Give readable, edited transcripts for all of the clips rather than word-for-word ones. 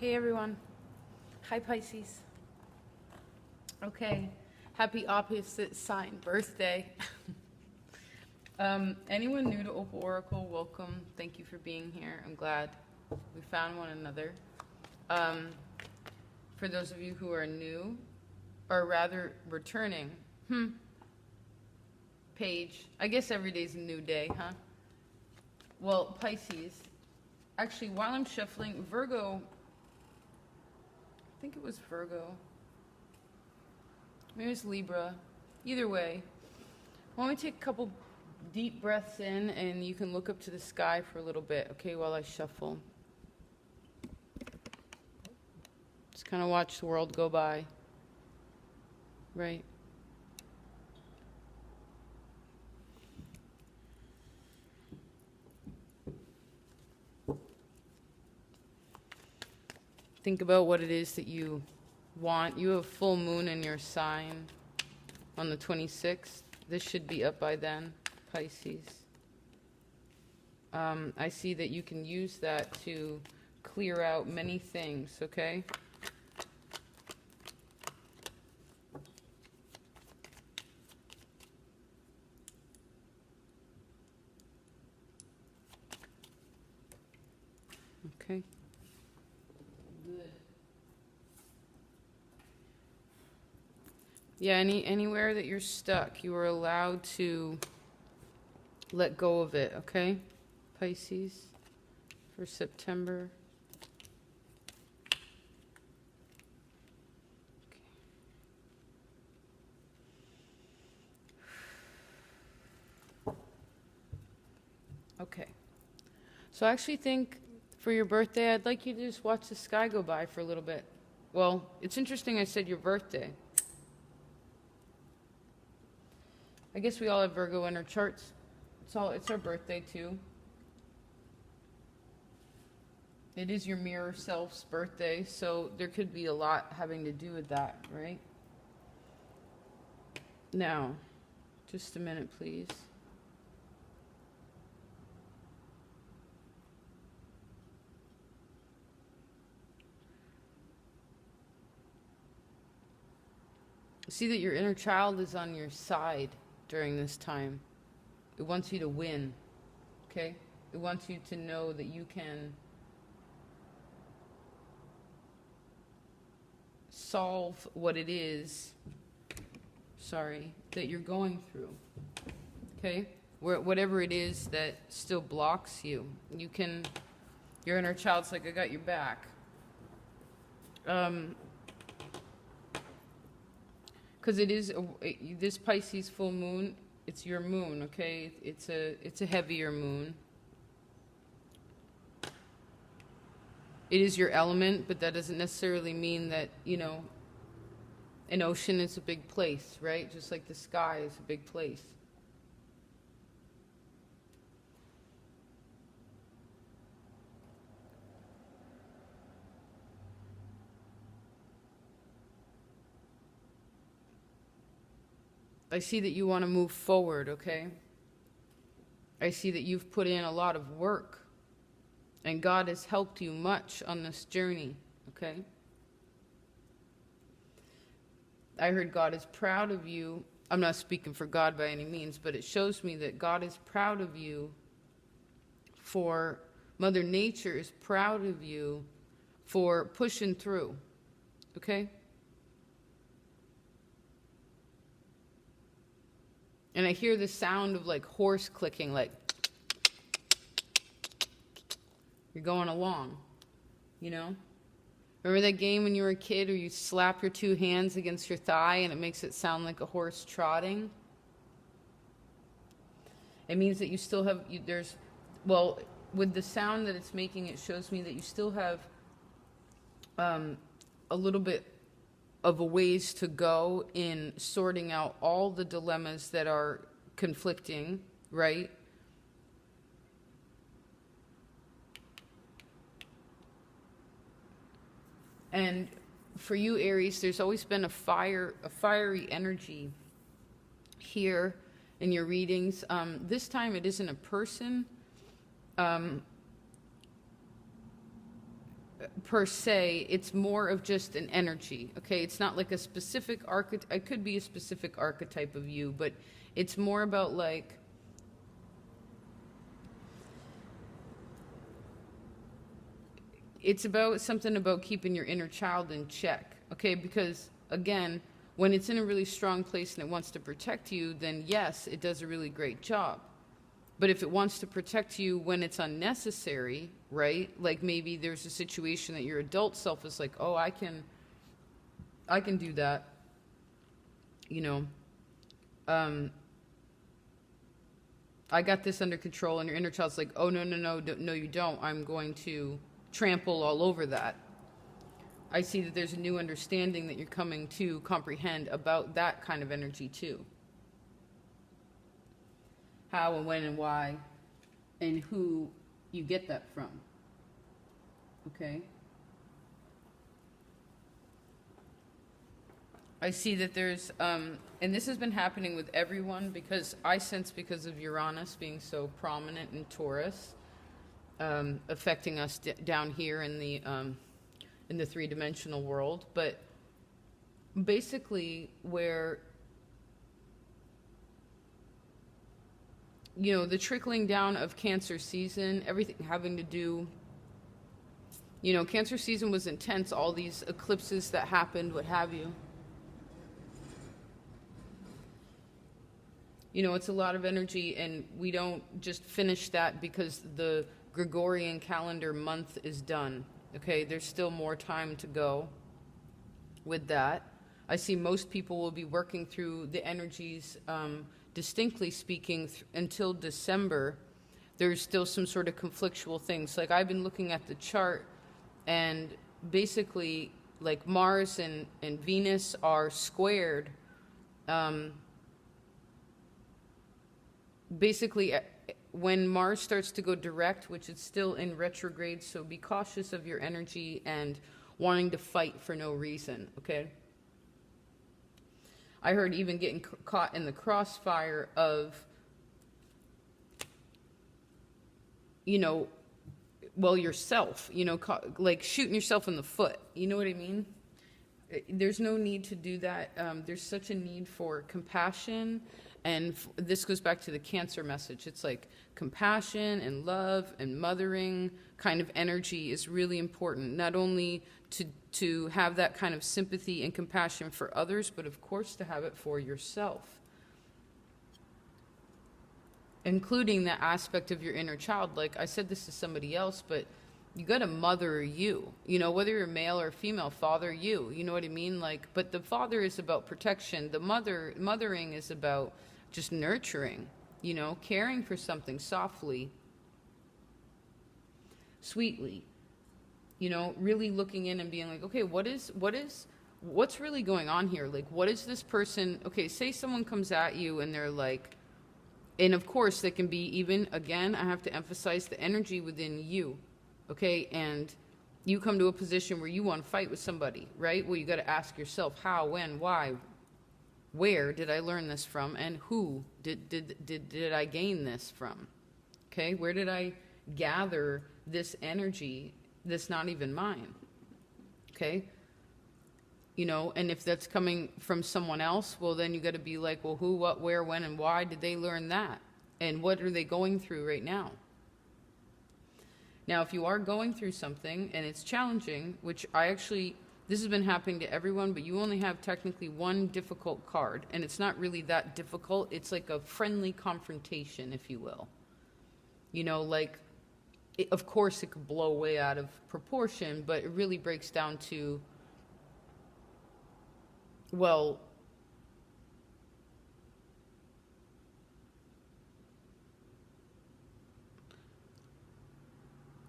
Hey everyone. Hi Pisces. Okay. Happy opposite sign birthday. Anyone new to Opal Oracle, welcome. Thank you for being here. I'm glad we found one another. For those of you who are new, or rather returning, page. I guess every day's a new day, huh? Well, Pisces. Actually, while I'm shuffling, Virgo, I think it was Virgo. Maybe it's Libra. Either way, why don't we take a couple deep breaths in and you can look up to the sky for a little bit, okay, while I shuffle. Just kind of watch the world go by. Right? Think about what it is that you want. You have full moon in your sign on the 26th. This should be up by then, Pisces. I see that you can use that to clear out many things, okay? Okay. Good. Yeah, anywhere that you're stuck, you are allowed to let go of it, okay? Pisces for September. Okay. So I actually think for your birthday, I'd like you to just watch the sky go by for a little bit. Well, it's interesting I said your birthday. I guess we all have Virgo in our charts. It's our birthday too. It is your mirror self's birthday, so there could be a lot having to do with that, right? Now, just a minute, please. See that your inner child is on your side during this time. It wants you to win, okay? It wants you to know that you can solve what it is, that you're going through, okay? Whatever it is that still blocks you, your inner child's like, I got your back. Because it is this Pisces full moon. It's your moon, okay? It's a heavier moon. It is your element, but that doesn't necessarily mean that an ocean is a big place, right? Just like the sky is a big place. I see that you want to move forward, okay? I see that you've put in a lot of work, and God has helped you much on this journey, okay? I heard God is proud of you. I'm not speaking for God by any means, but it shows me that God is proud of you for, Mother Nature is proud of you for pushing through, okay? And I hear the sound of like horse clicking, like you're going along, Remember that game when you were a kid where you slap your two hands against your thigh and it makes it sound like a horse trotting? It means that you still have, with the sound that it's making, it shows me that you still have a little bit of a ways to go in sorting out all the dilemmas that are conflicting, right? And for you, Aries, there's always been a fiery energy here in your readings. This time it isn't a person. per se. It's more of just an energy, okay? It's not like a specific archetype. It could be a specific archetype of you, but it's more about like, it's about something about keeping your inner child in check, okay? Because again, when it's in a really strong place and it wants to protect you, then yes, it does a really great job. But if it wants to protect you when it's unnecessary, right? Like maybe there's a situation that your adult self is like, oh, I can do that, you know. I got this under control, and your inner child's like, oh, no, you don't. I'm going to trample all over that. I see that there's a new understanding that you're coming to comprehend about that kind of energy too. How and when and why and who you get that from. Okay? I see that there's, and this has been happening with everyone because I sense because of Uranus being so prominent in Taurus, affecting us down here in the three-dimensional world, but basically where, you know, the trickling down of Cancer season, everything having to do, you know, Cancer season was intense, all these eclipses that happened, what have you. You know, it's a lot of energy, and we don't just finish that because the Gregorian calendar month is done. Okay, there's still more time to go with that. I see most people will be working through the energies, distinctly speaking, until December. There's still some sort of conflictual things. Like I've been looking at the chart, and basically, like Mars and Venus are squared. Basically, when Mars starts to go direct, which is still in retrograde, so be cautious of your energy and wanting to fight for no reason, okay? I heard even getting caught in the crossfire of, you know, well, yourself, you know, like shooting yourself in the foot. You know what I mean? There's no need to do that. There's such a need for compassion. And this goes back to the Cancer message. It's like compassion and love and mothering kind of energy is really important. Not only to have that kind of sympathy and compassion for others, but of course to have it for yourself. Including that aspect of your inner child. Like I said this to somebody else, but you got to mother you. You know, whether you're male or female, father you. You know what I mean? Like, but the father is about protection. The mothering is about just nurturing, you know, caring for something softly, sweetly, you know, really looking in and being like, okay, what's really going on here? Like, what is this person? Okay, say someone comes at you and they're like, and of course they can be even, again, I have to emphasize the energy within you, okay? And you come to a position where you want to fight with somebody, right? Well, you got to ask yourself how, when, why, where did I learn this from, and who did I gain this from? Okay, where did I gather this energy that's not even mine? Okay, you know, and if that's coming from someone else, well, then you got to be like, well, who, what, where, when, and why did they learn that? And what are they going through right now? Now, if you are going through something and it's challenging, which this has been happening to everyone, but you only have technically one difficult card, and it's not really that difficult. It's like a friendly confrontation, if you will. You know, like, of course it could blow way out of proportion, but it really breaks down to, well,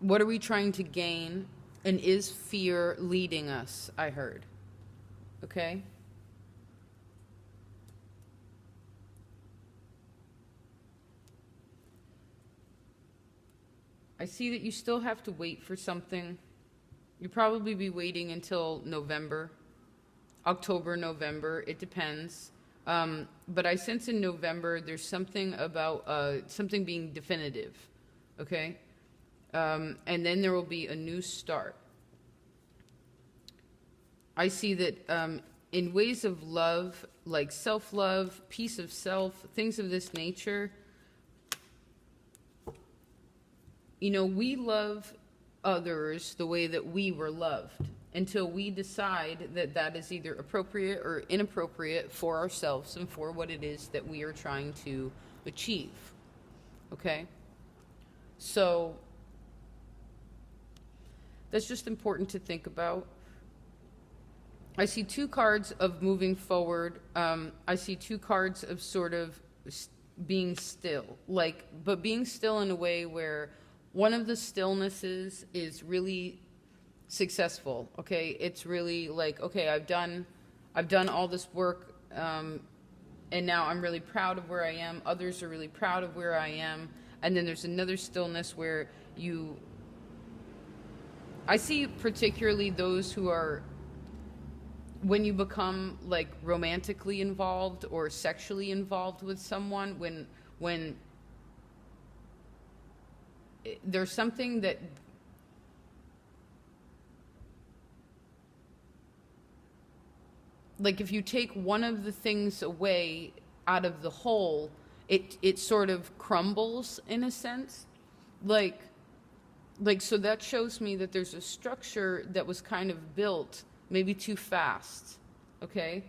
what are we trying to gain? And is fear leading us, I heard. Okay? I see that you still have to wait for something. You'll probably be waiting until November, October, November. It depends. But I sense in November there's something about something being definitive. Okay? And then there will be a new start. I see that in ways of love, like self-love, peace of self, things of this nature, you know, we love others the way that we were loved until we decide that that is either appropriate or inappropriate for ourselves and for what it is that we are trying to achieve. Okay? So that's just important to think about. I see two cards of moving forward. I see two cards of sort of being still, like, but being still in a way where one of the stillnesses is really successful. Okay, it's really like, okay, I've done all this work, and now I'm really proud of where I am. Others are really proud of where I am. And then there's another stillness where I see particularly those who are, when you become like romantically involved or sexually involved with someone, when there's something that like if you take one of the things away out of the whole, it sort of crumbles in a sense. Like so that shows me that there's a structure that was kind of built maybe too fast. Okay?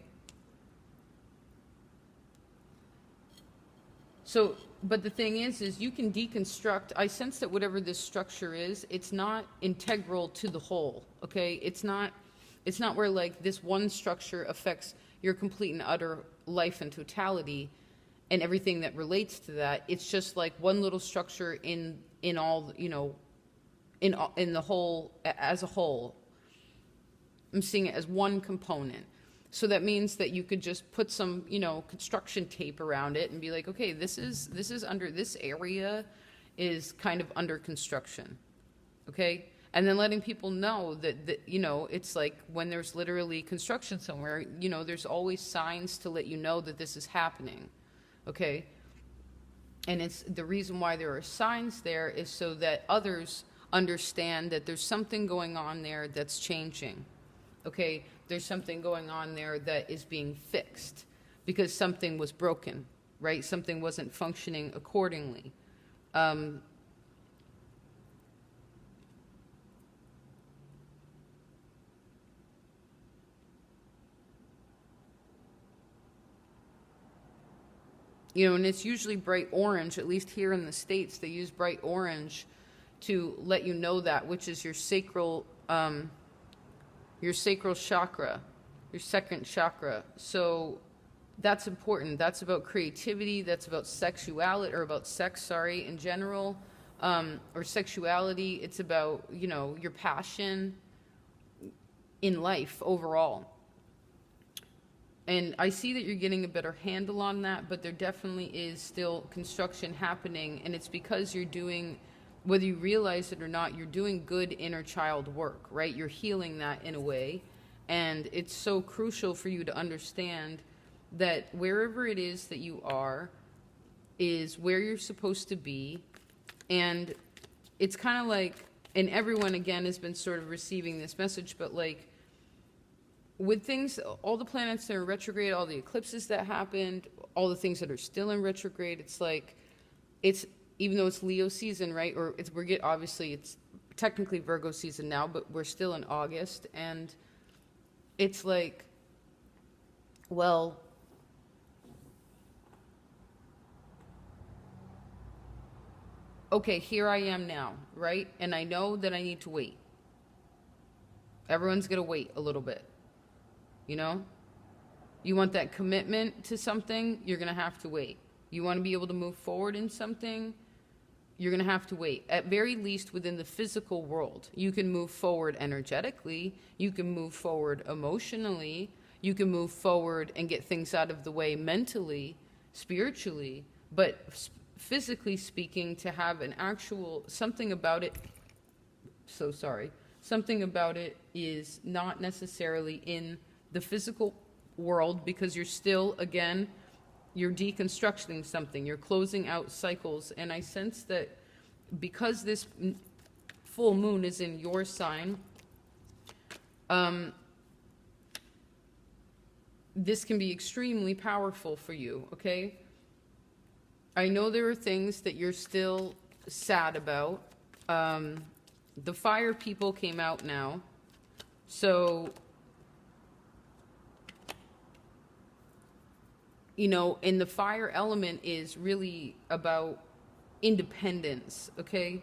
So, but the thing is you can deconstruct. I sense that whatever this structure is, it's not integral to the whole. Okay? It's not where like this one structure affects your complete and utter life and totality and everything that relates to that. It's just like one little structure in all, you know, in the whole, as a whole. I'm seeing it as one component. So that means that you could just put some, you know, construction tape around it and be like, okay, this is under, this area is kind of under construction. Okay? And then letting people know that, you know, it's like when there's literally construction somewhere, you know, there's always signs to let you know that this is happening. Okay? And it's the reason why there are signs there is so that others understand that there's something going on there that's changing. Okay? There's something going on there that is being fixed because something was broken, right? Something wasn't functioning accordingly. You know, and it's usually bright orange, at least here in the States, they use bright orange to let you know that, which is your sacral chakra, your second chakra. So that's important. That's about creativity. That's about sexuality, or about sex, sorry, in general, or sexuality. It's about, you know, your passion in life overall. And I see that you're getting a better handle on that, but there definitely is still construction happening, and it's because you're doing, whether you realize it or not, you're doing good inner child work, right? You're healing that in a way, and it's so crucial for you to understand that wherever it is that you are is where you're supposed to be, and it's kind of like, and everyone, again, has been sort of receiving this message, but like, with things, all the planets that are retrograde, all the eclipses that happened, all the things that are still in retrograde, it's like, it's, even though it's Leo season, right? Or obviously it's technically Virgo season now, but we're still in August, and it's like, well, okay, here I am now, right? And I know that I need to wait. Everyone's gonna wait a little bit. You know, you want that commitment to something, you're going to have to wait. You want to be able to move forward in something, you're going to have to wait. At very least within the physical world, you can move forward energetically, you can move forward emotionally, you can move forward and get things out of the way mentally, spiritually, but physically speaking, to have an actual, something about it, something about it is not necessarily in the physical world, because you're still, again, you're deconstructing something, you're closing out cycles. And I sense that because this full moon is in your sign, this can be extremely powerful for you, okay? I know there are things that you're still sad about. The fire people came out now. So, you know, and the fire element is really about independence, okay?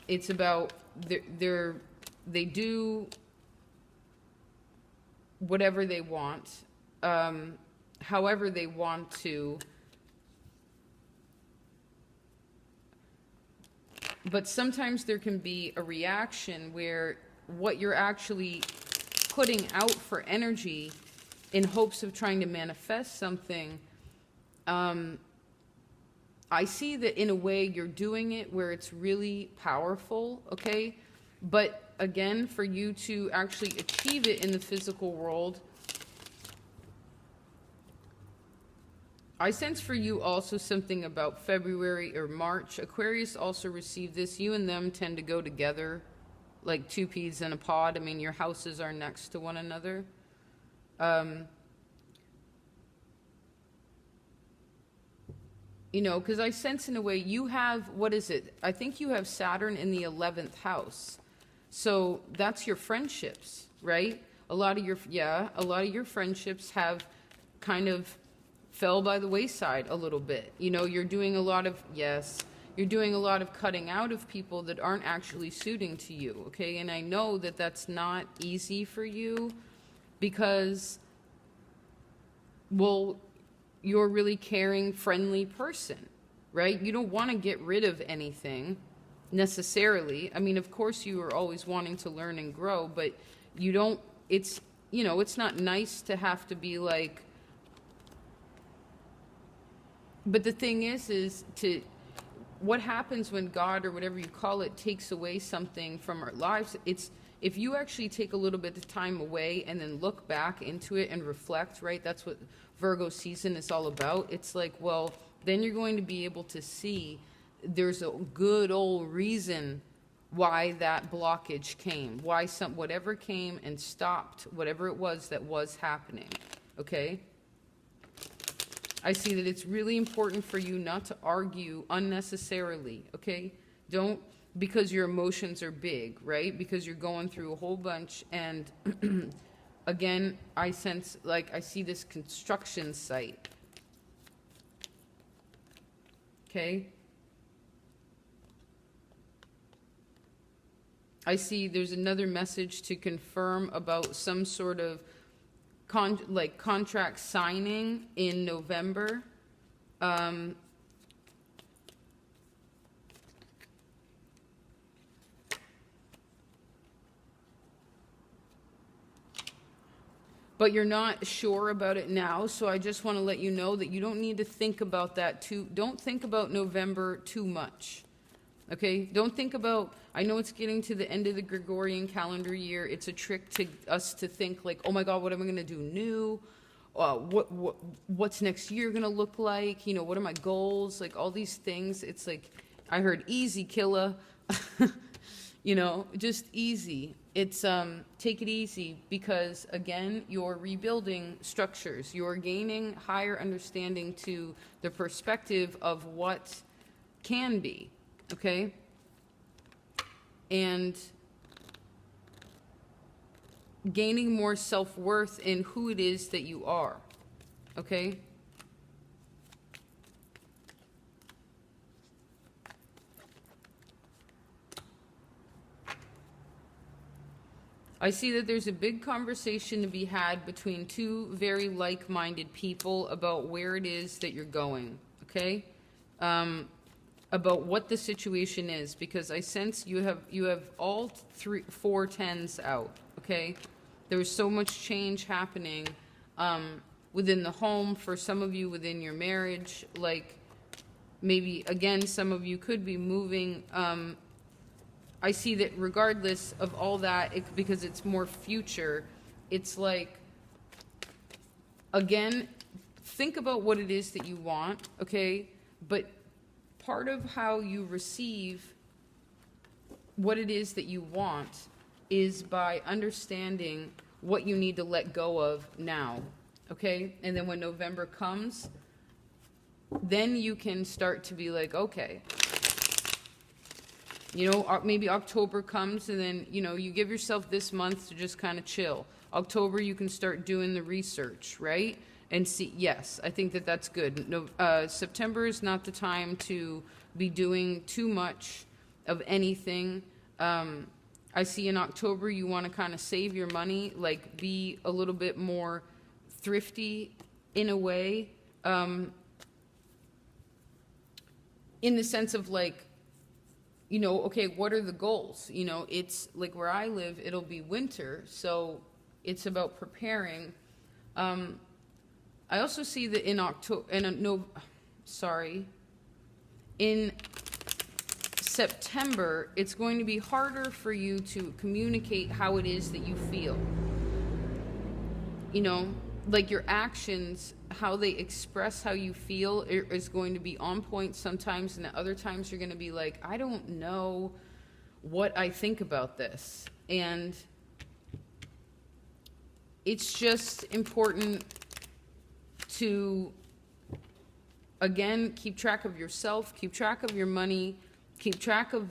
It's about they do whatever they want, however they want to. But sometimes there can be a reaction where what you're actually putting out for energy in hopes of trying to manifest something, I see that in a way you're doing it where it's really powerful, okay? But again, for you to actually achieve it in the physical world, I sense for you also something about February or March. Aquarius also received this. You and them tend to go together like two peas in a pod. I mean, your houses are next to one another. You know, because I sense in a way you have, what is it? I think you have Saturn in the 11th house. So that's your friendships, right? A lot of your friendships have kind of fell by the wayside a little bit. You know, you're doing a lot of cutting out of people that aren't actually suiting to you, okay? And I know that that's not easy for you because, well, you're a really caring, friendly person, right? You don't want to get rid of anything necessarily. I mean, of course you are always wanting to learn and grow, but you don't, it's, you know, it's not nice to have to be like, but the thing is to, what happens when God, or whatever you call it, takes away something from our lives, it's, if you actually take a little bit of time away and then look back into it and reflect, right? That's what Virgo season is all about. It's like, well, then you're going to be able to see there's a good old reason why that blockage came, why whatever came and stopped whatever it was that was happening, okay? I see that it's really important for you not to argue unnecessarily, okay? Don't, because your emotions are big, right? Because you're going through a whole bunch. And again, I sense, like, I see this construction site, okay? I see there's another message to confirm about some sort of contract signing in November. But you're not sure about it now, so I just want to let you know that you don't need to think about that don't think about November too much. Okay? Don't think about, I know it's getting to the end of the Gregorian calendar year. It's a trick to us to think like, oh my God, what am I going to do new? What's next year going to look like? You know, what are my goals? Like all these things. It's like, I heard easy, killer. You know, just easy. It's, take it easy because again, you're rebuilding structures. You're gaining higher understanding to the perspective of what can be. Okay? And gaining more self-worth in who it is that you are. Okay? I see that there's a big conversation to be had between two very like-minded people about where it is that you're going. Okay? About what the situation is, because I sense you have all four tens out, okay? There's so much change happening within the home, for some of you within your marriage, like maybe, again, some of you could be moving. I see that regardless of all that, because it's more future, it's like, again, think about what it is that you want, okay? But part of how you receive what it is that you want is by understanding what you need to let go of now, Okay? And then when November comes, then you can start to be like, okay, you know, maybe October comes and then, you know, you give yourself this month to just kind of chill. October, you can start doing the research, right? And see, yes, I think that that's good. No, September is not the time to be doing too much of anything. I see in October, you want to kind of save your money, like be a little bit more thrifty in a way, in the sense of like, you know, okay, what are the goals? You know, it's like where I live, it'll be winter, so it's about preparing. I also see that in in September, it's going to be harder for you to communicate how it is that you feel. You know, like your actions, how they express how you feel is going to be on point sometimes, and at other times you're going to be like, I don't know what I think about this. And it's just important to, again, keep track of yourself, keep track of your money, keep track of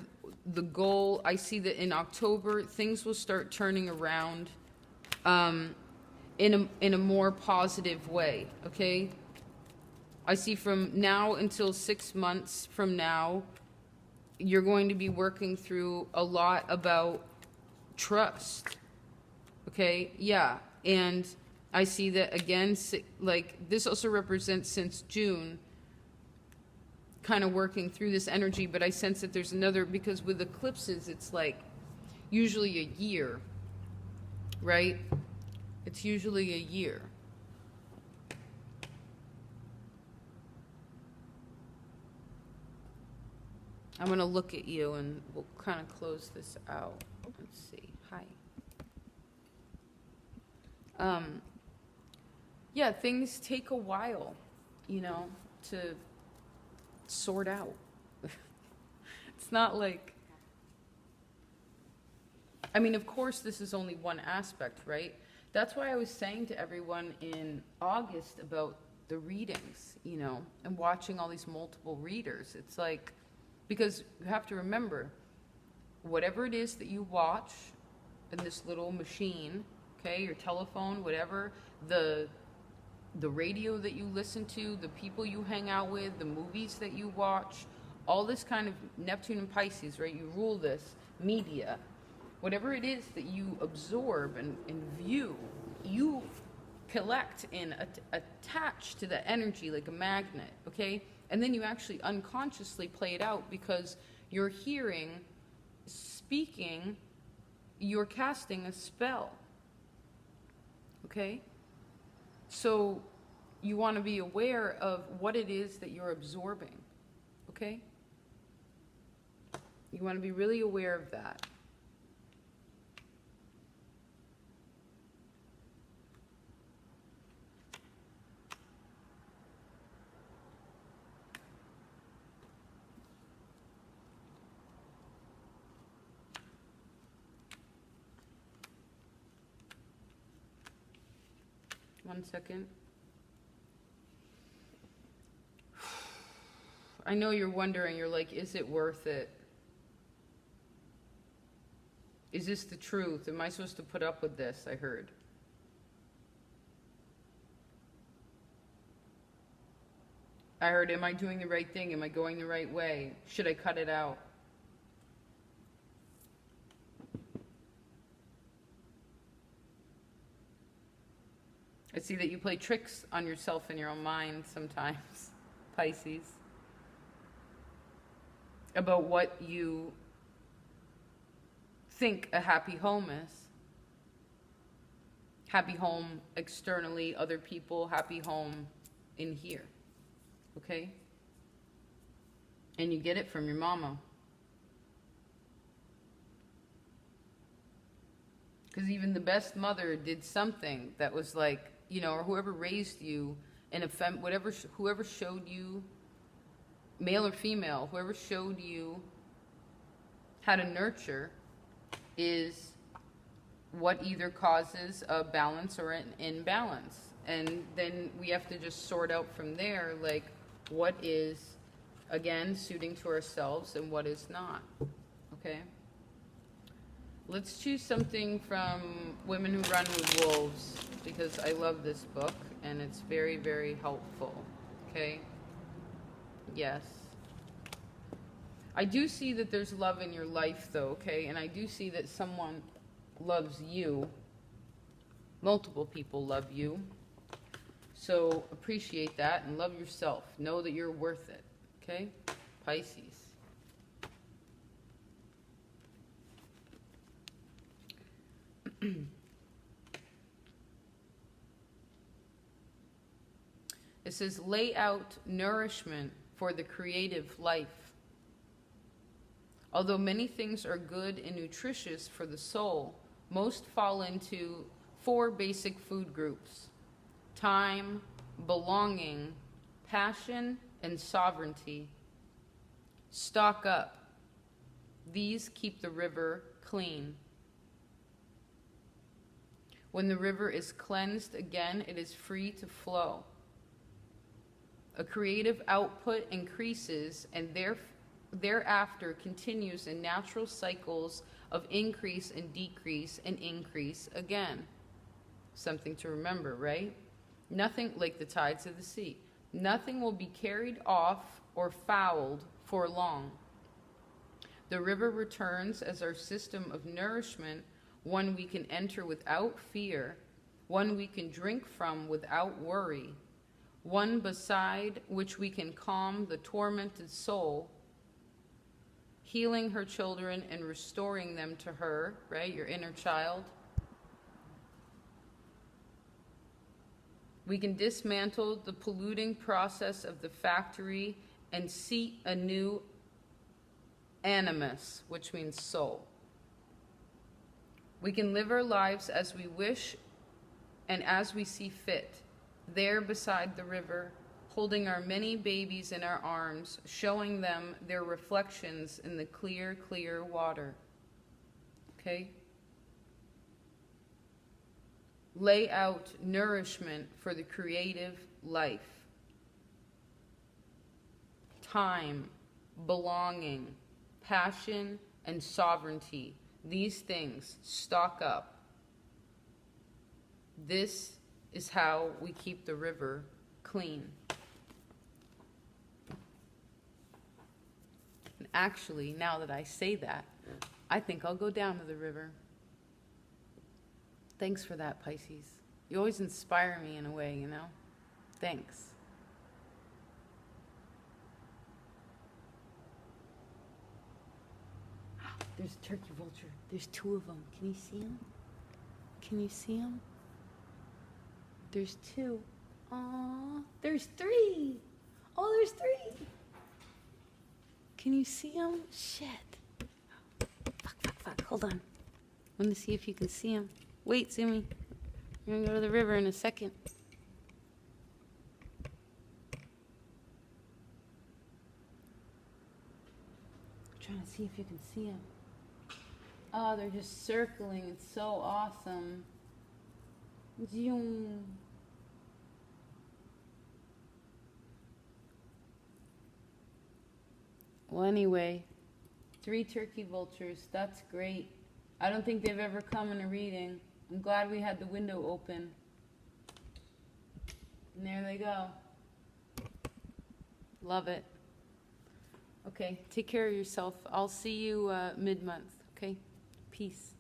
the goal. I see that in October, things will start turning around in a more positive way, okay? I see from now until 6 months from now, you're going to be working through a lot about trust, okay? Yeah, and I see that again, like this also represents since June, kind of working through this energy, but I sense that there's another, because with eclipses, it's like usually a year, right? It's usually a year. I'm going to look at you and we'll kind of close this out. Let's see. Hi. Yeah, things take a while, you know, to sort out. It's not like, I mean, of course, this is only one aspect, right? That's why I was saying to everyone in August about the readings, you know, and watching all these multiple readers. It's like, because you have to remember, whatever it is that you watch in this little machine, okay, your telephone, whatever, the radio that you listen to, the people you hang out with, the movies that you watch, all this kind of Neptune and Pisces, right? You rule this, media, whatever it is that you absorb and view, you collect and attach to the energy like a magnet, okay? And then you actually unconsciously play it out because you're hearing, speaking, you're casting a spell, okay? So you want to be aware of what it is that you're absorbing, okay? You want to be really aware of that. One second. I know you're wondering, you're like, is it worth it? Is this the truth? Am I supposed to put up with this? I heard. Am I doing the right thing? Am I going the right way? Should I cut it out? I see that you play tricks on yourself in your own mind sometimes, Pisces, about what you think a happy home is. Happy home externally, other people, happy home in here, okay? And you get it from your mama. Because even the best mother did something that was like, you know, or whoever raised you in a whoever showed you, male or female, whoever showed you how to nurture is what either causes a balance or an imbalance. And then we have to just sort out from there, like, what is, again, suiting to ourselves and what is not. Okay? Let's choose something from Women Who Run with Wolves, because I love this book and it's very, very helpful. Okay? Yes. I do see that there's love in your life, though, okay? And I do see that someone loves you. Multiple people love you. So appreciate that and love yourself. Know that you're worth it, okay? Pisces. It says, lay out nourishment for the creative life. Although many things are good and nutritious for the soul, most fall into 4 basic food groups: time, belonging, passion, and sovereignty. Stock up. These keep the river clean. When the river is cleansed again, it is free to flow. A creative output increases and thereafter continues in natural cycles of increase and decrease and increase again. Something to remember, right? Nothing, like the tides of the sea, nothing will be carried off or fouled for long. The river returns as our system of nourishment, one we can enter without fear, one we can drink from without worry, one beside which we can calm the tormented soul, healing her children and restoring them to her, right? Your inner child. We can dismantle the polluting process of the factory and seat a new animus, which means soul. We can live our lives as we wish and as we see fit, there beside the river, holding our many babies in our arms, showing them their reflections in the clear, clear water. Okay? Lay out nourishment for the creative life. Time, belonging, passion, and sovereignty. These things stock up. This is how we keep the river clean. And actually, now that I say that, I think I'll go down to the river. Thanks for that, Pisces. You always inspire me in a way, you know? Thanks. There's a turkey vulture. There's 2 of them. Can you see them? Can you see them? There's 2. Aw, there's 3. Oh, there's 3. Can you see them? Shit. Fuck. Hold on. I want to see if you can see them. Wait, Zoomy. We're going to go to the river in a second. I'm trying to see if you can see them. Oh, they're just circling. It's so awesome. Zoom. Well, anyway, 3 turkey vultures. That's great. I don't think they've ever come in a reading. I'm glad we had the window open. And there they go. Love it. Okay, take care of yourself. I'll see you mid-month, okay? Peace.